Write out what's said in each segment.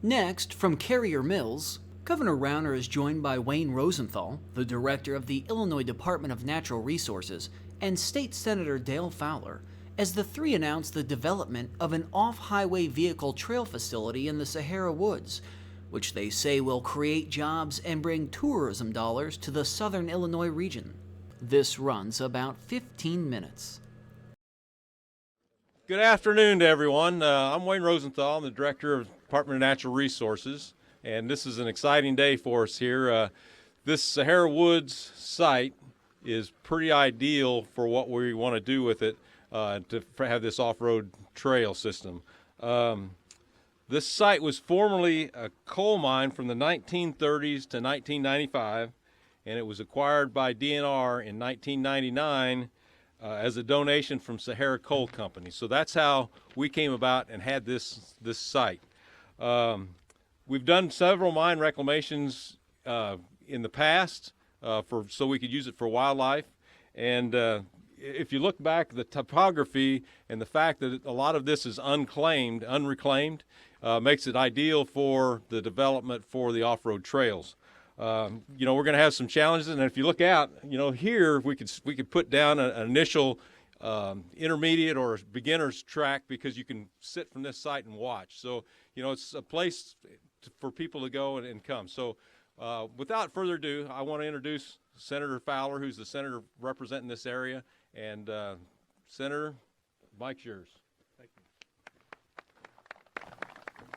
Next, from Carrier Mills, Governor Rauner is joined by Wayne Rosenthal, the director of the Illinois Department of Natural Resources, and State Senator Dale Fowler, as the three announce the development of an off-highway vehicle trail facility in the Sahara Woods, which they say will create jobs and bring tourism dollars to the southern Illinois region. This runs about 15 minutes. Good afternoon to everyone. I'm Wayne Rosenthal. I'm the Director of the Department of Natural Resources, and this is an exciting day for us here. This Sahara Woods site is pretty ideal for what we want to do with it to have this off-road trail system. This site was formerly a coal mine from the 1930s to 1995, and it was acquired by DNR in 1999 as a donation from Sahara Coal Company. So that's how we came about and had this site. We've done several mine reclamations in the past so we could use it for wildlife. And if you look back, the topography and the fact that a lot of this is unreclaimed, makes it ideal for the development for the off-road trails. We're going to have some challenges, and if you look out, here we could put down an initial intermediate or beginner's track because you can sit from this site and watch. So, it's a place for people to go and come. So, without further ado, I want to introduce Senator Fowler, who's the senator representing this area, and Senator, mic's yours. Thank you.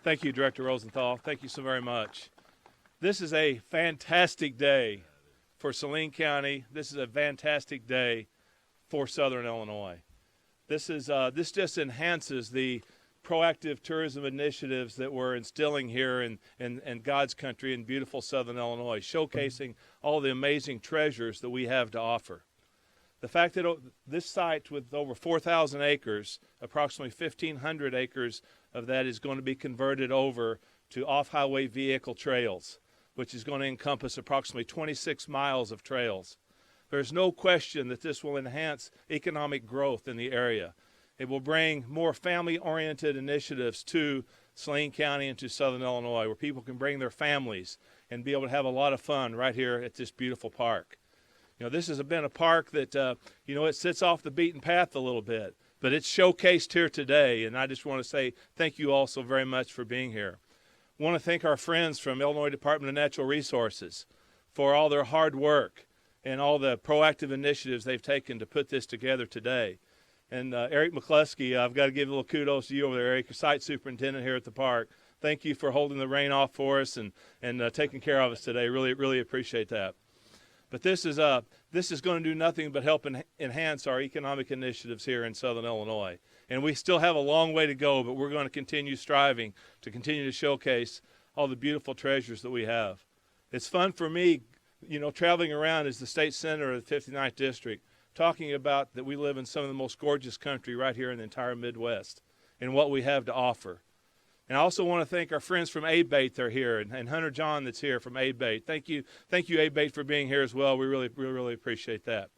Thank you, Director Rosenthal. Thank you so very much. This is a fantastic day for Saline County. This is a fantastic day for Southern Illinois. This just enhances the proactive tourism initiatives that we're instilling here in God's country in beautiful Southern Illinois, showcasing all the amazing treasures that we have to offer. The fact that this site with over 4,000 acres, approximately 1,500 acres of that is going to be converted over to off-highway vehicle trails, which is going to encompass approximately 26 miles of trails. There's no question that this will enhance economic growth in the area. It will bring more family-oriented initiatives to Saline County and to Southern Illinois, where people can bring their families and be able to have a lot of fun right here at this beautiful park. This has been a park that, it sits off the beaten path a little bit, but it's showcased here today, and I just want to say thank you all so very much for being here. I want to thank our friends from Illinois Department of Natural Resources for all their hard work and all the proactive initiatives they've taken to put this together today. And Eric McCluskey, I've got to give a little kudos to you over there, Eric, your site superintendent here at the park. Thank you for holding the rain off for us and taking care of us today. Really, really appreciate that. But this is going to do nothing but help enhance our economic initiatives here in Southern Illinois. And we still have a long way to go, but we're going to continue striving to continue to showcase all the beautiful treasures that we have. It's fun for me, traveling around as the state senator of the 59th District, talking about that we live in some of the most gorgeous country right here in the entire Midwest and what we have to offer. And I also want to thank our friends from ABATE that are here, and Hunter John that's here from ABATE. Thank you, ABATE, for being here as well. We really appreciate that.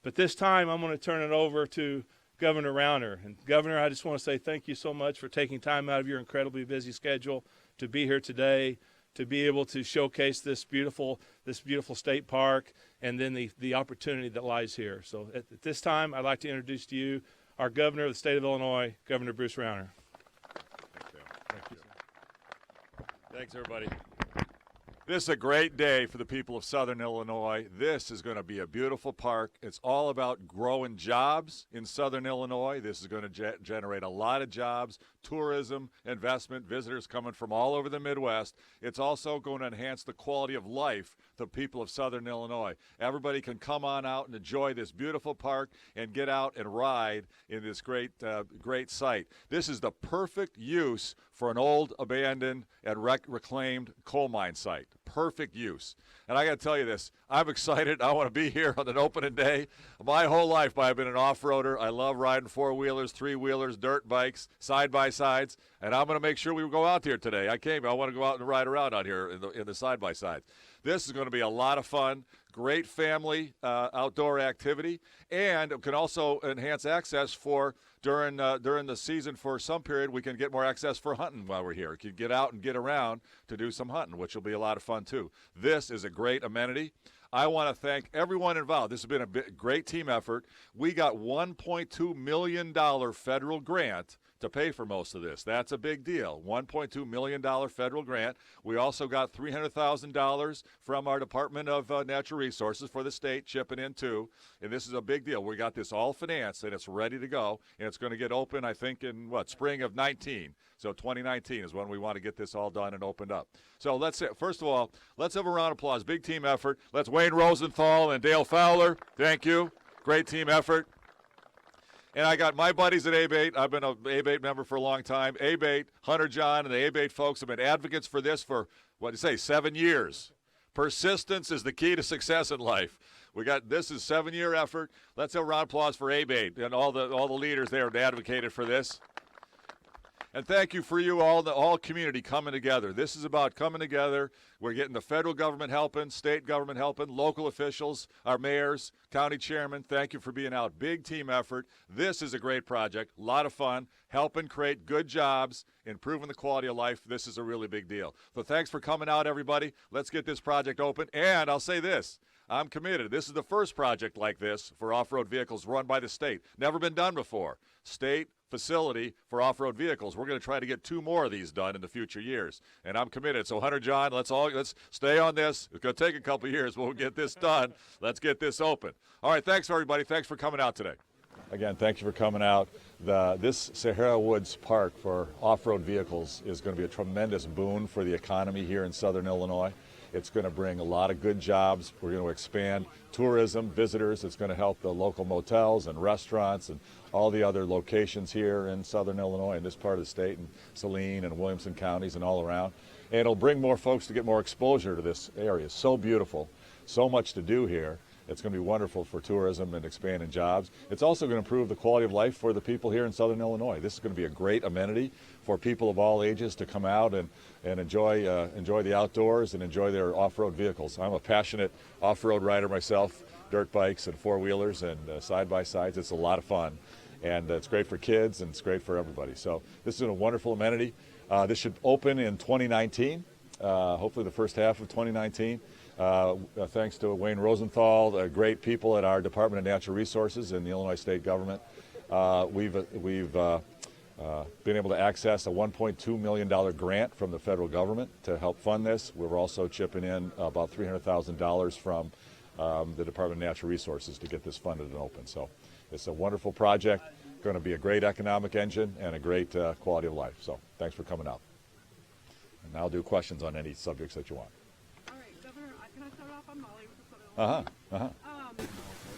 But this time I'm going to turn it over to Governor Rauner. And Governor, I just want to say thank you so much for taking time out of your incredibly busy schedule to be here today, to be able to showcase this beautiful state park and then the opportunity that lies here. So at this time, I'd like to introduce to you our Governor of the state of Illinois, Governor Bruce Rauner. Thank you. Thanks, everybody. This is a great day for the people of Southern Illinois. This is going to be a beautiful park. It's all about growing jobs in Southern Illinois. This is going to generate a lot of jobs, tourism, investment, visitors coming from all over the Midwest. It's also going to enhance the quality of life the people of Southern Illinois. Everybody can come on out and enjoy this beautiful park and get out and ride in this great site. This is the perfect use for an old, abandoned, and reclaimed coal mine site. Perfect use. And I got to tell you this, I'm excited. I want to be here on an opening day. My whole life I've been an off-roader. I love riding four-wheelers, three-wheelers, dirt bikes, side-by-sides, and I'm going to make sure we go out here today. I want to go out and ride around out here in the side-by-sides. This is going to be a lot of fun. Great family outdoor activity, and it can also enhance access for during the season. For some period, we can get more access for hunting while we're here. You can get out and get around to do some hunting, which will be a lot of fun too. This is a great amenity. I want to thank everyone involved. This has been a great team effort. We got $1.2 million federal grant to pay for most of this. That's a big deal. $1.2 million federal grant. We also got $300,000 from our Department of Natural Resources for the state chipping in too. And this is a big deal. We got this all financed and it's ready to go. And it's going to get open, I think, in spring of 19. So 2019 is when we want to get this all done and opened up. So first of all, let's have a round of applause. Big team effort. Let's Wayne Rosenthal and Dale Fowler. Thank you. Great team effort. And I got my buddies at ABATE. I've been an ABATE member for a long time. ABATE, Hunter John, and the ABATE folks have been advocates for this for, 7 years. Persistence is the key to success in life. This is a 7-year effort. Let's have a round of applause for ABATE and all the leaders there that advocated for this. And thank you for you all, the all community coming together. This is about coming together. We're getting the federal government helping, state government helping, local officials, our mayors, county chairman. Thank you for being out. Big team effort. This is a great project, a lot of fun, helping create good jobs, improving the quality of life. This is a really big deal. So thanks for coming out, everybody. Let's get this project open. And I'll say this. I'm committed. This is the first project like this for off-road vehicles run by the state. Never been done before. State facility for off-road vehicles. We're going to try to get 2 more of these done in the future years, and I'm committed. So Hunter John, let's stay on this. It's going to take a couple of years. We'll get this done. Let's get this open. All right, thanks everybody. Thanks for coming out today. Again, thank you for coming out. This Sahara Woods Park for off-road vehicles is going to be a tremendous boon for the economy here in Southern Illinois. It's going to bring a lot of good jobs. We're going to expand tourism, visitors. It's going to help the local motels and restaurants and all the other locations here in Southern Illinois in this part of the state, and Saline and Williamson counties and all around. And it'll bring more folks to get more exposure to this area. It's so beautiful, so much to do here. It's going to be wonderful for tourism and expanding jobs. It's also going to improve the quality of life for the people here in Southern Illinois. This is going to be a great amenity for people of all ages to come out and enjoy the outdoors and enjoy their off-road vehicles. I'm a passionate off-road rider myself, dirt bikes and four-wheelers and side-by-sides. It's a lot of fun, and it's great for kids and it's great for everybody. So this is a wonderful amenity. This should open in 2019, hopefully the first half of 2019. Thanks to Wayne Rosenthal, the great people at our Department of Natural Resources and the Illinois State Government. We've been able to access a $1.2 million grant from the federal government to help fund this. We're also chipping in about $300,000 from the Department of Natural Resources to get this funded and open. So it's a wonderful project, going to be a great economic engine and a great quality of life. So thanks for coming out. And I'll do questions on any subjects that you want. Can I start off on Molly?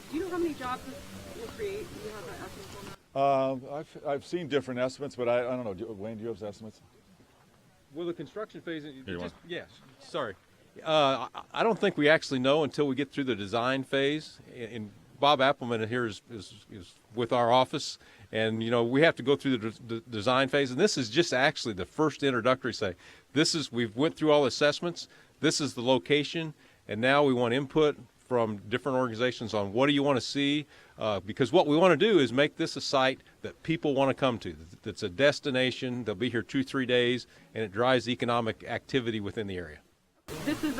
Do you know how many jobs this will create? Do you have an estimate on that? I've seen different estimates, but I don't know. Wayne, do you have estimates? Well, the construction phase, yes, sorry. I don't think we actually know until we get through the design phase. And Bob Appleman here is with our office, and we have to go through the design phase. And this is just actually the first introductory say. We've went through all assessments. This is the location, and now we want input from different organizations on what do you want to see, because what we want to do is make this a site that people want to come to. That's a destination. They'll be here 2-3 days, and it drives economic activity within the area. This is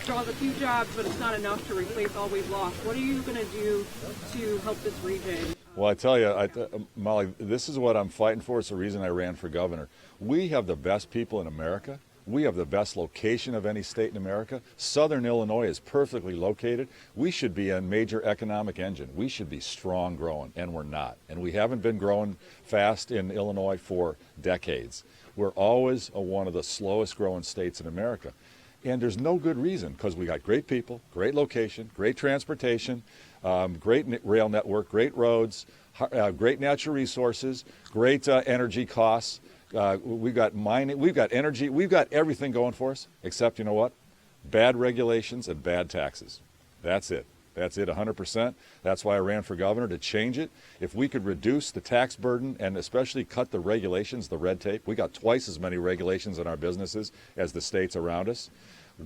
draws a few jobs, but it's not enough to replace all we've lost. What are you going to do to help this region? Well, I tell you, Molly, this is what I'm fighting for. It's the reason I ran for governor. We have the best people in America. We have the best location of any state in America. Southern Illinois is perfectly located. We should be a major economic engine. We should be strong growing, and we're not. And we haven't been growing fast in Illinois for decades. We're always one of the slowest growing states in America. And there's no good reason, because we got great people, great location, great transportation, great rail network, great roads, great natural resources, great energy costs. We've got mining, we've got energy, we've got everything going for us, except, you know what? Bad regulations and bad taxes. That's it. That's it 100%. That's why I ran for governor, to change it. If we could reduce the tax burden and especially cut the regulations, the red tape, we got twice as many regulations in our businesses as the states around us.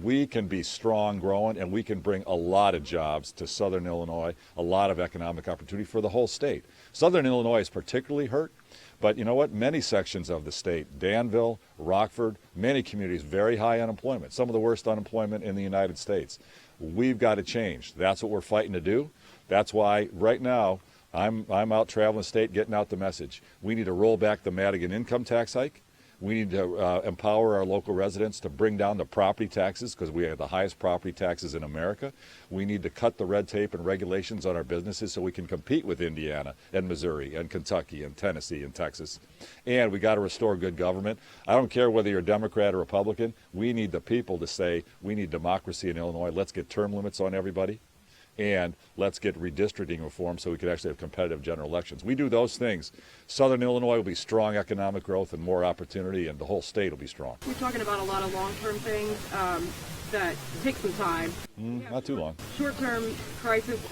we can be strong growing, and we can bring a lot of jobs to Southern Illinois, a lot of economic opportunity for the whole state. Southern Illinois is particularly hurt, but you know what? Many sections of the state, Danville, Rockford, many communities, very high unemployment, some of the worst unemployment in the United States. We've got to change. That's what we're fighting to do. That's why right now I'm out traveling the state, getting out the message. We need to roll back the Madigan income tax hike. We need to empower our local residents to bring down the property taxes, because we have the highest property taxes in America. We need to cut the red tape and regulations on our businesses so we can compete with Indiana and Missouri and Kentucky and Tennessee and Texas. And we got to restore good government. I don't care whether you're a Democrat or Republican. We need the people to say we need democracy in Illinois. Let's get term limits on everybody. And let's get redistricting reform so we could actually have competitive general elections. We do those things. Southern Illinois will be strong economic growth and more opportunity, and the whole state will be strong. We're talking about a lot of long-term things that take some time. Not too long. Short-term crisis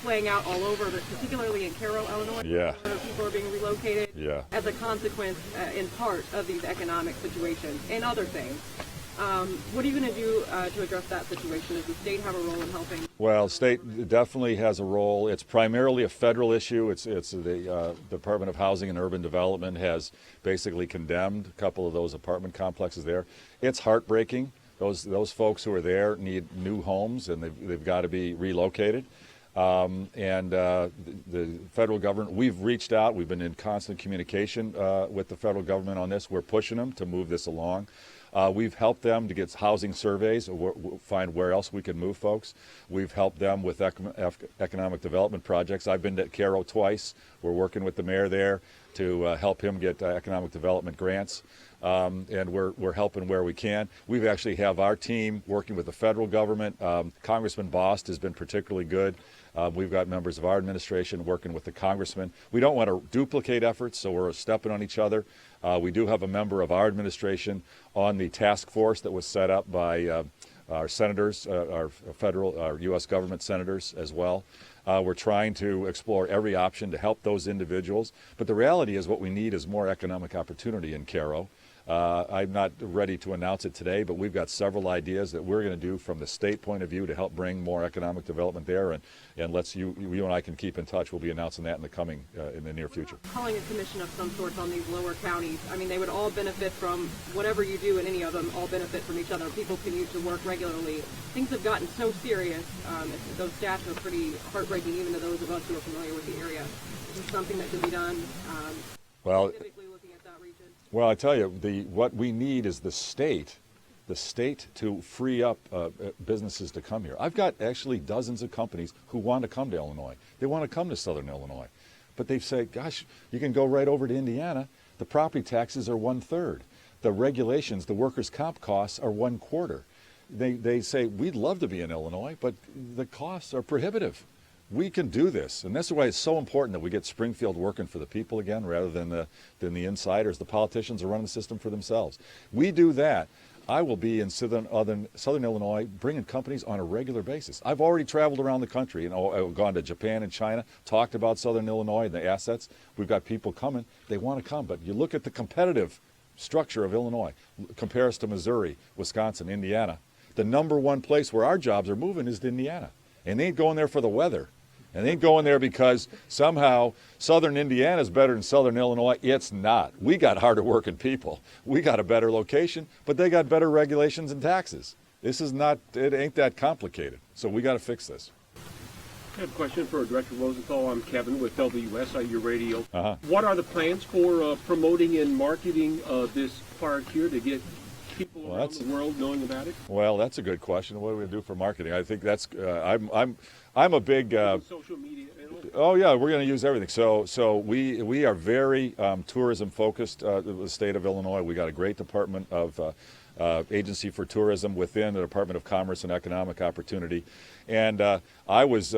playing out all over, but particularly in Cairo, Illinois. Yeah. People are being relocated as a consequence, in part, of these economic situations and other things. What are you going to do to address that situation? Does the state have a role in helping? Well, state definitely has a role. It's primarily a federal issue. It's the Department of Housing and Urban Development has basically condemned a couple of those apartment complexes there. It's heartbreaking. Those folks who are there need new homes, and they've got to be relocated. The federal government, we've reached out. We've been in constant communication with the federal government on this. We're pushing them to move this along. We've helped them to get housing surveys, find where else we can move folks. We've helped them with economic development projects. I've been to Cairo twice. We're working with the mayor there to help him get economic development grants, and we're helping where we can. We've actually have our team working with the federal government. Congressman Bost has been particularly good. We've got members of our administration working with the congressman. We don't want to duplicate efforts, so we're stepping on each other. We do have a member of our administration on the task force that was set up by our senators, our U.S. government senators as well. We're trying to explore every option to help those individuals. But the reality is what we need is more economic opportunity in Cairo. I'm not ready to announce it today, but we've got several ideas that we're going to do from the state point of view to help bring more economic development there. And you and I can keep in touch. We'll be announcing that in the near future. Calling a commission of some sort on these lower counties. I mean, they would all benefit from whatever you do, and any of them all benefit from each other. People can use to work regularly. Things have gotten so serious. Those stats are pretty heartbreaking, even to those of us who are familiar with the area. Is there something that could be done? Specifically looking at that region. Well, I tell you, what we need is the state to free up businesses to come here. I've got actually dozens of companies who want to come to Illinois. They want to come to Southern Illinois. But they say, gosh, you can go right over to Indiana. The property taxes are 1/3. The regulations, the workers' comp costs are 1/4. They say, we'd love to be in Illinois, but the costs are prohibitive. We can do this, and that's why it's so important that we get Springfield working for the people again rather than the insiders. The politicians are running the system for themselves. We do that. I will be in Southern Illinois bringing companies on a regular basis. I've already traveled around the country, and I've gone to Japan and China, talked about Southern Illinois and the assets. We've got people coming. They want to come, but you look at the competitive structure of Illinois, compare us to Missouri, Wisconsin, Indiana. The number one place where our jobs are moving is to Indiana, and they ain't going there for the weather. And they ain't going there because somehow Southern Indiana is better than Southern Illinois. It's not. We got harder working people. We got a better location, but they got better regulations and taxes. This is not, it ain't that complicated. So we got to fix this. I have a question for Director Rosenthal. I'm Kevin with WSIU Radio. What are the plans for promoting and marketing this park here to get people around the world knowing about it? Well, that's a good question. What are we going to do for marketing? I think that's, I'm a big social media. Oh yeah, we're going to use everything. So we are very tourism focused. The state of Illinois. We got a great department of agency for tourism within the Department of Commerce and Economic Opportunity. And I was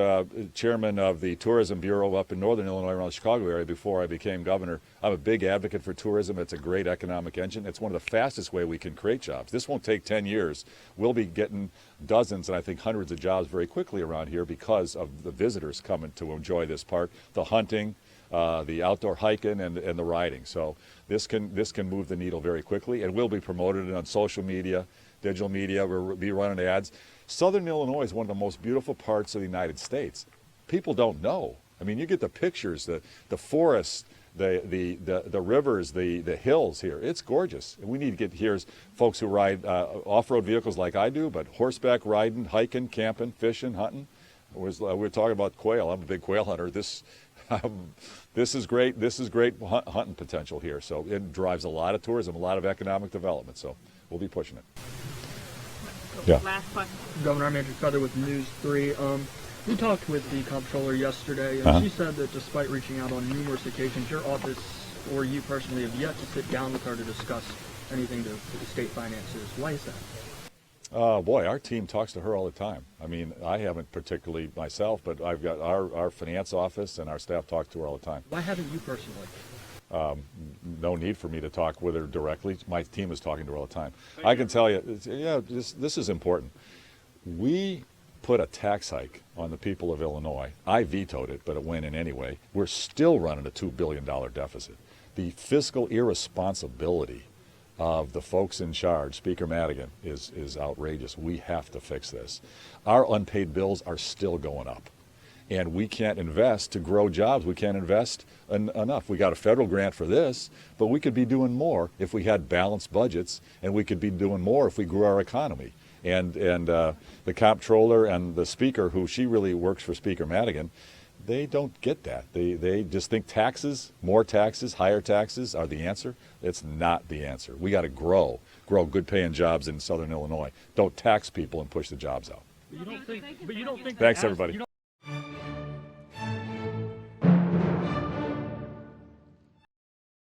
chairman of the Tourism Bureau up in Northern Illinois around the Chicago area before I became governor. I'm a big advocate for tourism. It's a great economic engine. It's one of the fastest way we can create jobs. This won't take 10 years. We'll be getting dozens and I think hundreds of jobs very quickly around here because of the visitors coming to enjoy this park, the hunting, the outdoor hiking and the riding. So this can move the needle very quickly, and we'll be promoted on social media, digital media. We'll be running ads. Southern Illinois is one of the most beautiful parts of the United States. People don't know. I mean, you get the pictures, the forests, the rivers, the hills here. It's gorgeous. And we need to get here folks who ride off-road vehicles like I do, but horseback riding, hiking, camping, fishing, hunting. We were talking about quail. I'm a big quail hunter. This is great. This is great hunting potential here. So it drives a lot of tourism, a lot of economic development. So we'll be pushing it. Yeah. Last question. Governor, I'm Andrew Feather with News 3. We talked with the comptroller yesterday, and she said that despite reaching out on numerous occasions, your office or you personally have yet to sit down with her to discuss anything to the state finances. Why is that? Boy, our team talks to her all the time. I mean, I haven't particularly myself, but I've got our finance office and our staff talk to her all the time. Why haven't you personally? No need for me to talk with her directly. My team is talking to her all the time. I can tell you, this is important. We put a tax hike on the people of Illinois. I vetoed it, but it went in anyway. We're still running a $2 billion deficit. The fiscal irresponsibility of the folks in charge, Speaker Madigan, is outrageous. We have to fix this. Our unpaid bills are still going up, and we can't invest to grow jobs. We can't invest enough. We got a federal grant for this, but we could be doing more if we had balanced budgets, and we could be doing more if we grew our economy. And the comptroller and the speaker, who she really works for Speaker Madigan, they don't get that. They just think taxes, more taxes, higher taxes are the answer. It's not the answer. We got to grow good paying jobs in Southern Illinois. Don't tax people and push the jobs out. But you don't think Thanks, everybody.